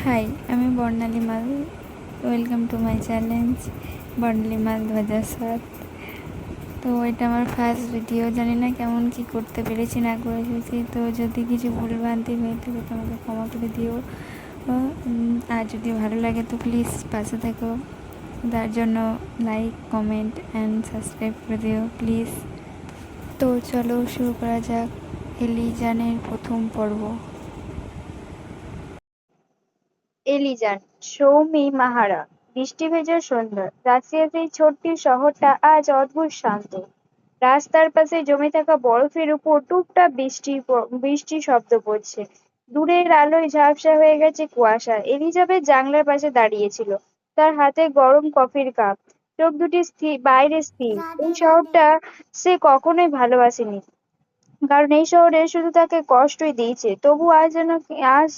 High, আমি বর্ণালী মাল। Welcome to my challenge বর্ণালী মাল 2007। তো এটা আমার ফার্স্ট ভিডিও, জানি না কেমন কি করতে পেরেছি না করেছি। তো যদি কিছু ভুলভ্রান্তি হয়ে থাকে তোমাকে ক্ষমা করে দিও। আর যদি ভালো লাগে তো প্লিজ পাশে থেকো। তার জন্য লাইক, কমেন্ট অ্যান্ড সাবস্ক্রাইব করে দিও প্লিজ। তো চলো শুরু করা যাক এলিজানের প্রথম পর্ব। এলিজান, সৌমি মাহারা। বৃষ্টি ভেজা সন্ধ্যা। রাশিয়ার এই ছোট্ট শহরটা আজ অদ্ভুত শান্ত। রাস্তার পাশে জমে থাকা বরফের উপর টুপটাপ বৃষ্টি শব্দ পড়ছে। দূরের আলোয় ঝাপসা হয়ে গেছে কুয়াশা। এলিজাবেথ জানলার পাশে দাঁড়িয়েছিল, তার হাতে গরম কফির কাপ, চোখ দুটি বাইরে স্থির। এই শহরটা সে কখনোই ভালোবাসেনি, কারণ এই শহরে শুধু তাকে কষ্টই দিয়েছে। তবু আজ যেন আজ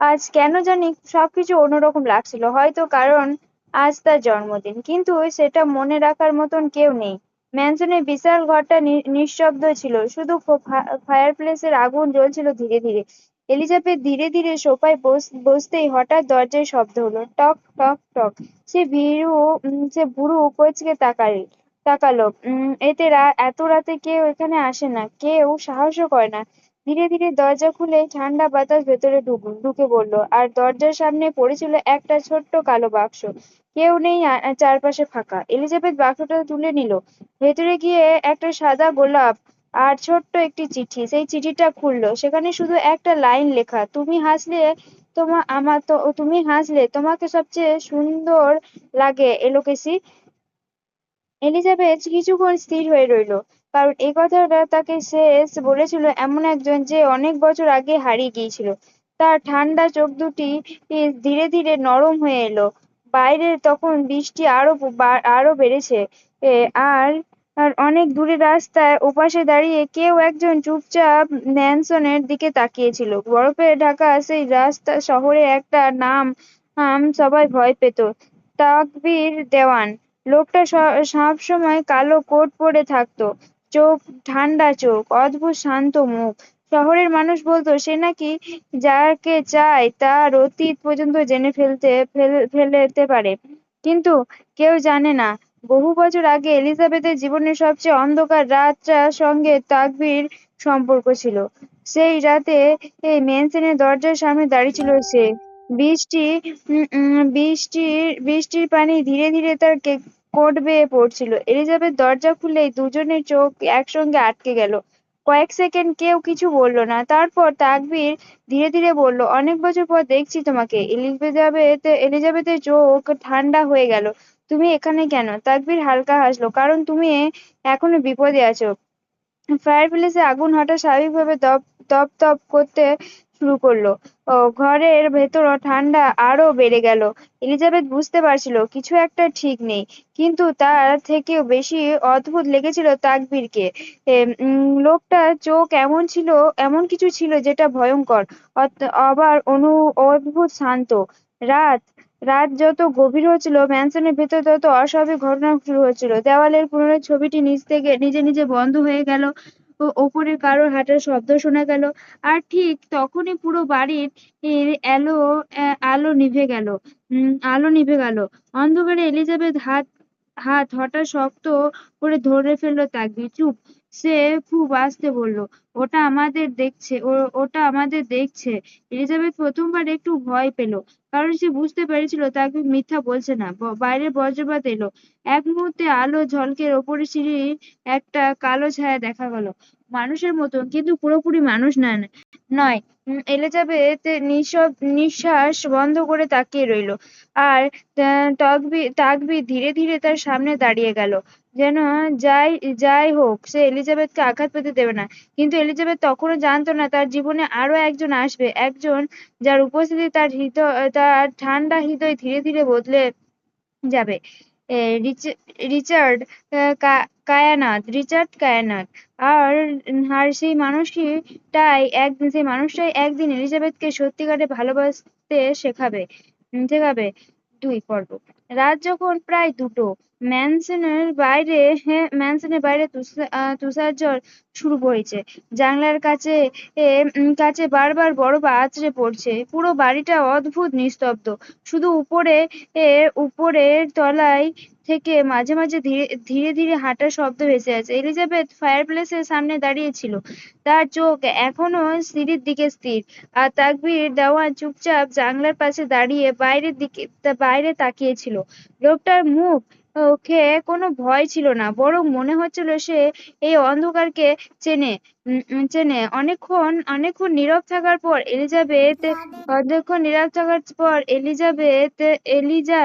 আজ কেন জানি সবকিছু অন্যরকম লাগছিল। হয়তো কারণ আজ তার জন্মদিন, কিন্তু সেটা মনে রাখার মতন কেউ নেই। ম্যানসনের বিশাল ঘরটা নিঃশব্দ ছিল, শুধু ফায়ারপ্লেসের আগুন জ্বলছিল ধীরে ধীরে। এলিজাবেথ ধীরে ধীরে সোফায় বসতেই হঠাৎ দরজায় শব্দ হলো, টক টক টক। সে ভুরু উপচকে তাকালো। এত রাতে কেউ এখানে আসে না, কেউ সাহসও করে না। ধীরে ধীরে দরজা খুলে ঠান্ডা বাতাস ভেতরে ঢুকে পড়লো, আর দরজার সামনে পড়েছিল একটা ছোট্ট কালো বাক্স। কেউ নেই, চারপাশে ফাঁকা। এলিজাবেথ বাক্সটা তুলে নিল। ভেতরে গিয়ে একটা সাদা গোলাপ আর ছোট্ট একটি চিঠি। সেই চিঠিটা খুললো, সেখানে শুধু একটা লাইন লেখা, তুমি হাসলে তোমাকে সবচেয়ে সুন্দর লাগে এলোকেসি। এলিজাবেথ কিছুক্ষণ স্থির হয়ে রইল, কারণ এই কথাটা তাকে শেষ বলেছিল এমন একজন যে অনেক বছর আগে হারিয়ে গিয়েছিল। তার ঠান্ডা চোখ দুটি ধীরে ধীরে নরম হয়ে এলো। বাইরে তখন বৃষ্টি আরো বেড়েছে। এ, আর আর অনেক দূরে রাস্তায় ওপাশে দাঁড়িয়ে কেউ একজন চুপচাপ ম্যানসনের দিকে তাকিয়েছিল। বরফে ঢাকা সেই রাস্তা, শহরে একটা নাম সবাই ভয় পেত, তাকবীর দেওয়ান। লোকটা সব সময় কালো কোট পরে থাকতো, চোখ ঠান্ডা, চোখ অদ্ভুত শান্ত, মুখ। শহরের মানুষ বলতো সে নাকি যাকে চায় তার অতীত পর্যন্ত জেনে ফেলতে পারে। কিন্তু কেউ জানে না, বহু বছর আগে এলিজাবেথের জীবনের সবচেয়ে অন্ধকার রাতটার সঙ্গে তাকবীর সম্পর্ক ছিল। সেই রাতে এই মেনশনের দরজার সামনে দাঁড়িয়ে ছিল সে। বৃষ্টি উম উম বৃষ্টির পানি ধীরে ধীরে তার কোট বেয়ে পড়ছিল। এলিজাবেথ দরজা খুলেই দুজনের চোখ একসঙ্গে আটকে গেল। কয়েক সেকেন্ড কেউ কিছু বলল না। তারপর তাকবীর ধীরে ধীরে বলল, অনেক বছর পর দেখছি তোমাকে। এলিজাবেথের চোখ ঠান্ডা হয়ে গেল। তুমি এখানে কেন? তাকবীর হালকা হাসলো, কারণ তুমি এখনো বিপদে আছো। ফায়ারপ্লেসে আগুন হঠাৎ স্বাভাবিকভাবে দপ করতে শুরু করলো। ঘরের ভেতর ঠান্ডা আরো বেড়ে গেল। এলিজাবেথ বুঝতে পারছিল কিছু একটা ঠিক নেই, কিন্তু তার থেকেও বেশি অদ্ভুত লেগেছিল তাকবীরকে। লোকটার চোখ এমন কিছু ছিল যেটা ভয়ঙ্কর, আবার অদ্ভুত শান্ত। রাত রাত যত গভীর হচ্ছিল, ম্যানসনের ভেতর তত অস্বাভাবিক ঘটনা শুরু হচ্ছিল। দেওয়ালের পুরোনো ছবিটি নিজ থেকে নিজে নিজে বন্ধ হয়ে গেল। ওপরে কারোর হাঁটার শব্দ শোনা গেল। আর ঠিক তখনই পুরো বাড়ির এর আলো আলো নিভে গেল। অন্ধকারে এলিজাবেথ হাত হাত হঠাৎ শক্ত করে ধরে ফেললো তাকে। চুপ, সে খুব আস্তে বলল, ওটা আমাদের দেখছে। এলিজাবেথ প্রথমবার একটু ভয় পেল, কারণ সে বুঝতে পেরেছিল তাকে মিথ্যা বলছে না। বাইরে বজ্রপাত এলো। এক মুহূর্তে আলো ঝলকের ওপরে সিঁড়ির একটা কালো ছায়া দেখা গেল, মানুষের মতন, কিন্তু পুরোপুরি মানুষ নয়। এলিজাবেথ নিঃশ্বাস বন্ধ করে তাকিয়ে রইল। আর তাকবীর ধীরে ধীরে তার সামনে দাঁড়িয়ে গেল, যেন যাই যাই হোক সে এলিজাবেথকে আঘাত পেতে দেবে না। কিন্তু এলিজাবেথ তখনও জানতো না তার জীবনে আরো একজন আসবে, একজন যার উপস্থিতি তার ঠান্ডা হৃদয় ধীরে ধীরে বদলে যাবে। এ, রিচার্ড কায়ানাথ। আর আর সেই মানুষটাই একদিন এলিজাবেথকে সত্যিকারে ভালোবাসতে শেখাবে। 2 পর্ব। রাত যখন প্রায় 2টো, ম্যানসনের বাইরে তুষারঝড় শুরু হয়েছে। জানলার কাছে বারবার বরফ আছড়ে পড়ছে। পুরো বাড়িটা অদ্ভুত নিস্তব্ধ। শুধু উপরের তলায় থেকে মাঝে মাঝে ধীরে ধীরে ধীরে হাঁটার শব্দ ভেসে আছে। এলিজাবেথ ফায়ারপ্লেসের সামনে দাঁড়িয়ে ছিল। তার চোখ এখনো সিঁড়ির দিকে স্থির। আর তাকবীর দেওয়ান চুপচাপ জানলার পাশে দাঁড়িয়ে বাইরে তাকিয়েছিল। লোকটার মুখে কোনো ভয় ছিল না, বরং মনে হচ্ছিল সে এই অন্ধকারকে চেনে। চেনে। অনেকক্ষণ নীরব থাকার পর এলিজাবেথ এলিজা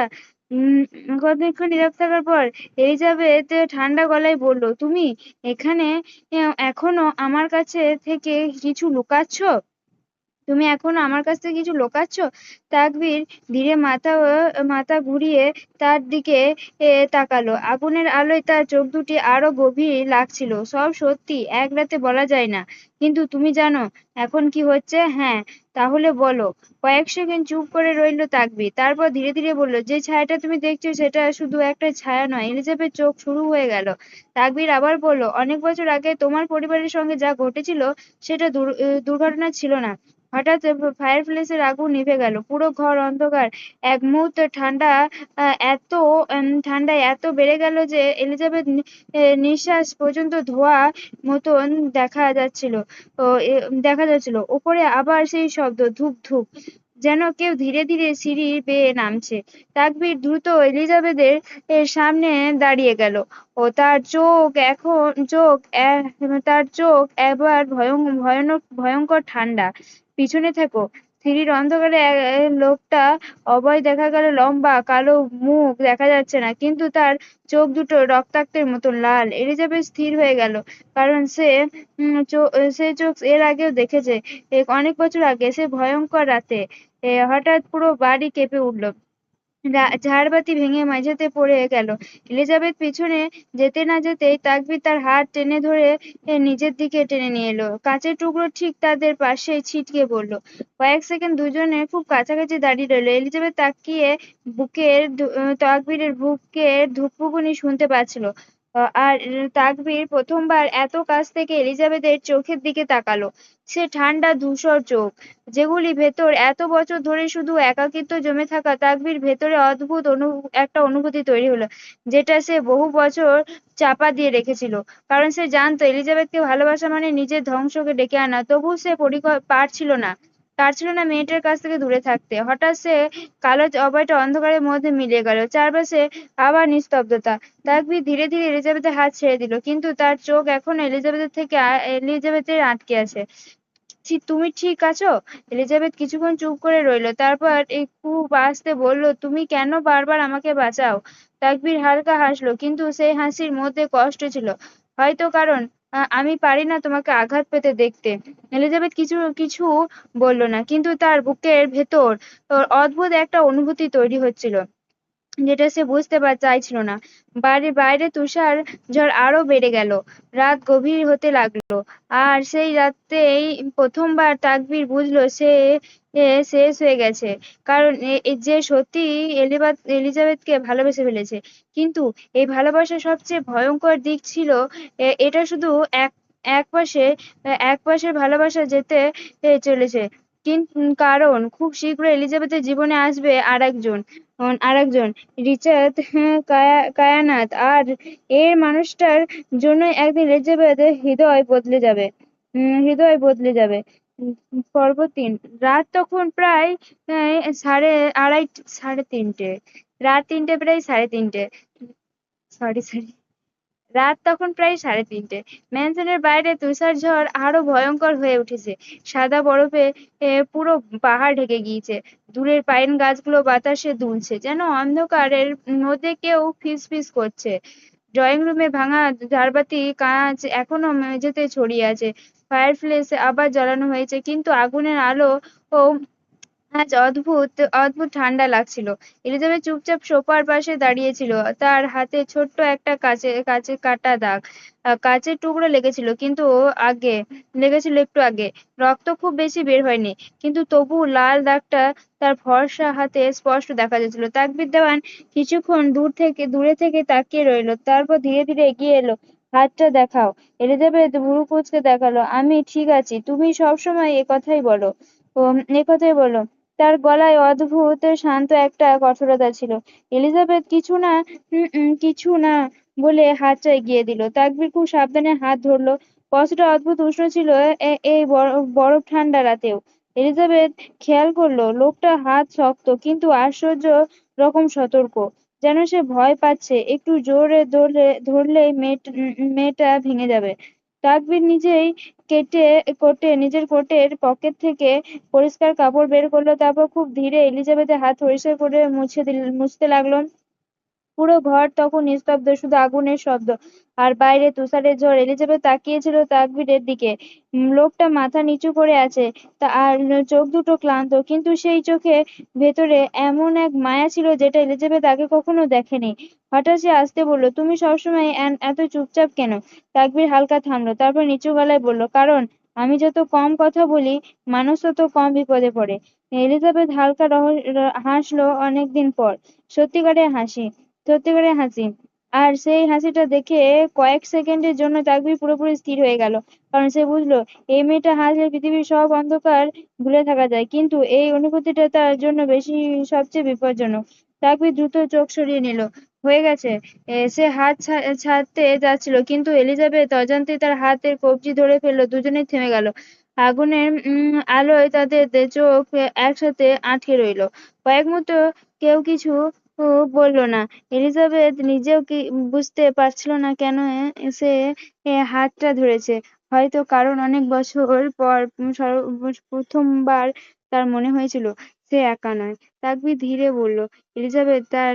উম কতক্ষণ নীরব থাকার পর এলিজাবেথ ঠান্ডা গলায় বলল, তুমি এখানে এখনো আমার কাছে থেকে কিছু লুকাচ্ছ? তুমি এখনো আমার কাছ থেকে কিছু লুকাচ্ছ? তাকবীর ধীরে মাথা ঘুরিয়ে তার দিকে তাকালো। আগুনের আলোয় তার চোখ দুটি আরো গভীর লাগছিল। সব সত্যি এক রাতে বলা যায় না। কিন্তু তুমি জানো এখন কি হচ্ছে? হ্যাঁ। তাহলে বলো। কয়েক সেকেন্ড চুপ করে রইল তাকবীর, তারপর ধীরে ধীরে বলল, যে ছায়াটা তুমি দেখছো সেটা শুধু একটা ছায়া নয়। এলিজাবেথ চোখ শুরু হয়ে গেল। তাকবীর আবার বলল, অনেক বছর আগে তোমার পরিবারের সঙ্গে যা ঘটেছিল সেটা দুর্ঘটনা ছিল না। হঠাৎ ফায়ারপ্লেসের আগুন নিভে গেল। পুরো ঘর অন্ধকার। এক মুহূর্তে ঠান্ডায় এত বেড়ে গেল যে এলিজাবেথ নিঃশ্বাস পর্যন্ত ধোয়া মতন দেখা যাচ্ছিল। ওপরে আবার সেই শব্দ, ধুক ধুক, যেন কেউ ধীরে ধীরে সিঁড়ি বেয়ে নামছে। তাকবীর দ্রুত এলিজাবেথের সামনে দাঁড়িয়ে গেল। ও তার চোখ এবার ভয়ঙ্কর ঠান্ডা। পিছনে থেকো। সিঁড়ির অন্ধকারে লোকটা অভয় দেখা গেল। লম্বা কালো মুখ দেখা যাচ্ছে না, কিন্তু তার চোখ দুটো রক্তাক্তের মতো লাল। এলিজাবেথ স্থির হয়ে গেল, কারণ সে চোখ এর আগেও দেখেছে। অনেক বছর আগে, সে ভয়ঙ্কর রাতে। হঠাৎ পুরো বাড়ি কেঁপে উঠল। ঝাড়বাতি ভেঙে মেঝেতে পড়ে গেল। এলিজাবেথ পিছনে যেতে না যেতেই তাকবীর তার হাত টেনে ধরে নিজের দিকে টেনে নিয়ে এলো। কাঁচের টুকরো ঠিক তাদের পাশে ছিটকে পড়লো। কয়েক সেকেন্ড দুজনে খুব কাছাকাছি দাঁড়িয়ে রইল। এলিজাবেথ তাকিয়ে তাকবীরের বুকের ধুকপুকুনি শুনতে পাচ্ছিল। আর তাকবীর প্রথমবার এত কাছ থেকে এলিজাবেথের চোখের দিকে তাকালো। সে ঠান্ডা ধূসর চোখ, যেগুলি ভেতর এত বছর ধরে শুধু একাকিত্ব জমে থাকা। তাকবীর ভেতরে অদ্ভুত একটা অনুভূতি তৈরি হলো, যেটা সে বহু বছর চাপা দিয়ে রেখেছিল। কারণ সে জানতো এলিজাবেথকে ভালোবাসা মানে নিজের ধ্বংসকে ডেকে আনা। তবু সে পারছিল না মেয়েটার কাছ থেকে দূরে থাকতে। হঠাৎ সে কালো অভয়টা অন্ধকারের মধ্যে মিলিয়ে গেল। চারপাশে আবার নিস্তব্ধতা। তাকবীর ধীরে ধীরে এলিজাবেথের হাত ছেড়ে দিল, কিন্তু তার চোখ এখনো এলিজাবেথের আটকে আছে। তুমি ঠিক আছো? এলিজাবেথ কিছুক্ষণ চুপ করে রইলো, তারপর খুব আস্তে বলল, তুমি কেন বারবার আমাকে বাঁচাও? তাকবীর হালকা হাসলো, কিন্তু সেই হাসির মধ্যে কষ্ট ছিল। হয়তো কারণ আমি পারি না তোমাকে আঘাত পেতে দেখতে। এলিজাবেথ কিছু কিছু বলল না, কিন্তু তার বুকের ভেতর অদ্ভুত একটা অনুভূতি তৈরি হচ্ছিল, যেটা সে বুঝতে চাইছিল না। বাড়ির বাইরে তুষার ঝড় আরো বেড়ে গেল। রাত গভীর হতে লাগলো। আর সেই রাতেই প্রথমবার তাকবীর বুঝলো সে শেষ হয়ে গেছে। কারণ যে সত্যি এলিজাবেথকে ভালোবেসে ফেলেছে। কিন্তু এই ভালোবাসার সবচেয়ে ভয়ঙ্কর দিক ছিল, এটা শুধু এক একপাশে ভালোবাসা যেতে চলেছে। কারণ খুব শীঘ্রই এলিজাবেথের জীবনে আসবে আরেকজন রিচার্ড কায়ানাথ। আর এর মানুষটার জন্য একদিন এলিজাবেথের হৃদয় বদলে যাবে। পর্ব 3। রাত তখন প্রায় সাড়ে তিনটে। রাত তিনটে, প্রায় সাড়ে তিনটে। সরি। রাত তখন প্রায় সাড়ে তিনটে। ম্যানসনের বাইরে তুষার ঝড় আরো ভয়ঙ্কর হয়ে উঠেছে। সাদা বরফে পুরো পাহাড় ঢেকে গিয়েছে। দূরের পাইন গাছগুলো বাতাসে দুলছে, যেন অন্ধকারের মধ্যে কেউ ফিসফিস করছে। ড্রয়িং রুমে ভাঙা ঝাড়বাতি কাঁচ এখনো মেঝেতে ছড়িয়ে আছে। ফায়ারপ্লেস আবার জ্বালানো হয়েছে, কিন্তু আগুনের আলো ও আজ অদ্ভুত অদ্ভুত ঠান্ডা লাগছিল। এলিজাবেথ চুপচাপ সোফার পাশে দাঁড়িয়েছিল। তার হাতে ছোট্ট একটা কাচে কাচে কাটা দাগ। কাচের টুকরো লেগেছিল, কিন্তু আগে লেগেছিল একটু আগে। রক্ত খুব বেশি বের হয়নি, কিন্তু তবু লাল দাগটা তার ফর্সা হাতে স্পষ্ট দেখা যাচ্ছিল। তাকবীর দেওয়ান কিছুক্ষণ দূরে থেকে তাকিয়ে রইল, তারপর ধীরে ধীরে এগিয়ে এলো। হাতটা দেখাও। এলিজাবেথ ভুরু কুঁচকে দেখালো। আমি ঠিক আছি, তুমি সবসময় এ কথাই বলো। এ কথাই বলো। তার গলায় অদ্ভুত শান্ত একটা কঠোরতা ছিল। এলিজাবেথ কিছু না বলে হাতটা এগিয়ে দিল। তাকবীর খুব সাবধানে হাত ধরলো। স্পর্শটা অদ্ভুত উষ্ণ ছিল এই বরফ ঠান্ডা রাতেও। এলিজাবেথ খেয়াল করলো লোকটা হাত শক্ত, কিন্তু আশ্চর্য রকম সতর্ক, যেন সে ভয় পাচ্ছে একটু জোরে ধরলেই মেয়েটা ভেঙে যাবে। তাকবীর নিজের কোটের পকেট থেকে পরিষ্কার কাপড় বের করলো, তারপর খুব ধীরে এলিজাবেথের হাত পরিষ্কার করে মুছতে লাগলো। পুরো ঘর তখন নিস্তব্ধ, শুধু আগুনের শব্দ আর বাইরে তুষারের ঝড়। এলিজাবেথ তাকিয়েছিল তাকবীরের দিকে। লোকটা মাথা নিচু করে আছে, আর চোখ দুটো ক্লান্ত, কিন্তু সেই চোখে ভেতরে এমন এক মায়া ছিল যেটা এলিজাবেথ আগে কখনো দেখেনি। হঠাৎ সে আসতে বলল, তুমি সবসময় এত চুপচাপ কেন? তাকবীর হালকা থামলো, তারপর নিচু গলায় বলল, কারণ আমি যত কম কথা বলি, মানুষ তত কম বিপদে পড়ে। এলিজাবেথ হালকা হাসলো, অনেকদিন পর সত্যিকারের হাসি। আর সেই হাসিটা দেখে কয়েক সেকেন্ডের জন্য তাকবীর পুরোপুরি স্থির হয়ে গেল, কারণ সে বুঝলো এই মেয়েটা হাসলে পৃথিবীর সব অন্ধকার ভুলে থাকা যায়, কিন্তু এই অনুভূতিটা তার জন্য সবচেয়ে বিপজ্জনক। তাকবীর দ্রুত চোখ সরিয়ে নিল। হয়ে গেছে। সে হাত ছাড়তে যাচ্ছিল, কিন্তু এলিজাবেথ অজান্তে তার হাতের কবজি ধরে ফেললো। দুজনেই থেমে গেল। আগুনের আলোয় তাদের চোখ একসাথে আটকে রইলো। কয়েক মুহূর্ত কেউ কিছু বলল না। এলিজাবেথ নিজেও কি বুঝতে পারছিল না কেন সে হাতটা ধরেছে। হয়তো কারণ অনেক বছর পর প্রথমবার তার মনে হয়েছিল সে একা নয়। তাকবীর ধীরে বলল, এলিজাবেথ, তার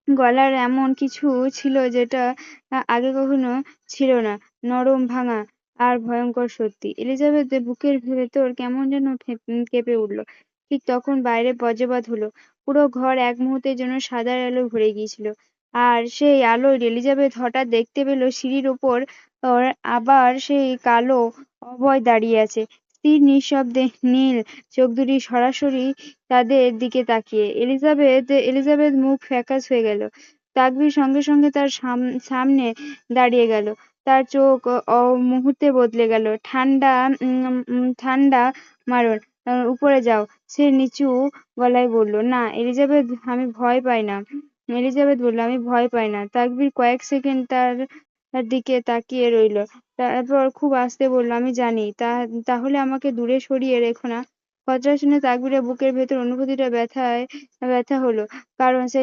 গলার এমন কিছু ছিল যেটা আগে কখনো ছিল না, নরম, ভাঙা আর ভয়ঙ্কর সত্যি। এলিজাবেথের বুকের ভেতর কেমন যেন কেঁপে উঠল। ঠিক তখন বাইরে বজ্রপাত হলো। পুরো ঘর এক মুহূর্তের জন্য সাদা আলো ভরে গিয়েছিল। আর সেই আলোয় এলিজাবেথ হঠাৎ দেখতে পেল সিঁড়ির ওপর আবার সেই কালো অভয় দাঁড়িয়ে আছে, স্থির, নিঃশব্দে, নীল চোখ দুটি সরাসরি তাদের দিকে তাকিয়ে। এলিজাবেথ মুখ ফ্যাকাশ হয়ে গেল। তাকবীর সঙ্গে সঙ্গে তার সামনে দাঁড়িয়ে গেল। তার চোখ মুহূর্তে বদলে গেল। ঠান্ডা মারণ, উপরে যাও, সে নিচু গলায় বলল। না এলিজাবেথ, আমি ভয় পাই না। এলিজাবেথ বলল, আমি ভয় পাই না। তাকবীর কয়েক সেকেন্ড তার দিকে তাকিয়ে রইল, তারপর খুব আস্তে বলল, আমি জানি। তাহলে আমাকে দূরে সরিয়ে রেখো না। কথাটা শুনে তাকবীরের বুকের ভেতর অনুভূতিটা ব্যথা হলো, কারণ সে